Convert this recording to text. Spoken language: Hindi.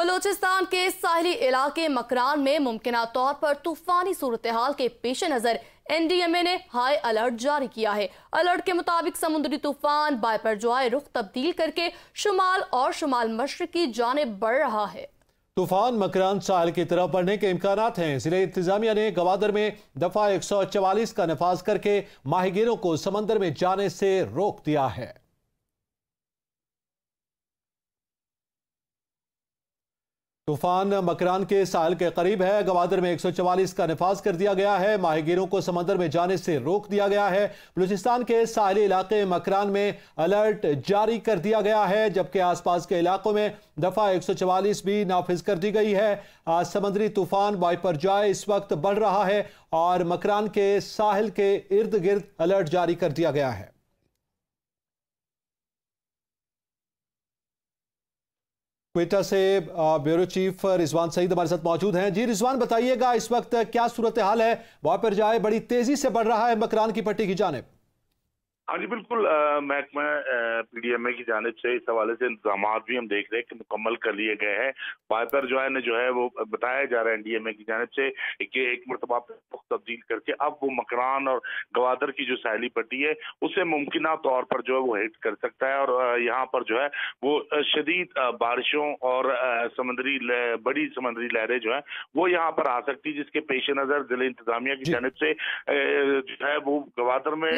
बलूचिस्तान के साहिली इलाके मकरान में मुमकिना तौर पर तूफानी सूरत हाल के पेश नजर एनडीएमए ने हाई अलर्ट जारी किया है। अलर्ट के मुताबिक समुद्री तूफान बायपरजॉय रुख तब्दील करके शुमाल और शुमाल मशरकी जानिब बढ़ रहा है। तूफान मकरान साहिल की तरफ बढ़ने के इम्कानात हैं। जिले इंतजामिया ने गवादर में दफा 144 का नफाज करके माहीगीरों को समंदर में जाने से रोक दिया है। तूफान मकरान के साहिल के करीब है। गवादर में 144 का नफाज कर दिया गया है। माहीगीरों को समंदर में जाने से रोक दिया गया है। बलूचिस्तान के साहिली इलाके मकरान में अलर्ट जारी कर दिया गया है, जबकि आसपास के इलाकों में दफा 144 भी नाफिज कर दी गई है। समुद्री तूफान बायपरजॉय इस वक्त बढ़ रहा है और मकरान के साहिल के इर्द गिर्द अलर्ट जारी कर दिया गया है। क्वेटा से ब्यूरो चीफ रिजवान सईद हमारे साथ मौजूद हैं। जी रिजवान, बताइएगा इस वक्त क्या सूरत हाल है? बायपरजॉय बड़ी तेजी से बढ़ रहा है मकरान की पट्टी की जानिब। हाँ जी बिल्कुल, महकमा पीडीएमए की जानिब से इस हवाले से इंतजाम भी हम देख रहे हैं कि मुकम्मल कर लिए गए हैं। बायपरजॉय ने जो है वो बताया जा रहा है एनडीएमए की जानिब से कि एक मरतबा तब्दील करके अब वो मकरान और गवादर की जो साहिली पट्टी है उसे मुमकिना तौर पर जो है वो हिट कर सकता है और यहाँ पर जो है वो शदीद बारिशों और बड़ी समुद्री लहरें जो है वो यहाँ पर आ सकती है, जिसके पेश नज़र जिले इंतजामिया की जानिब से जो है वो गवादर में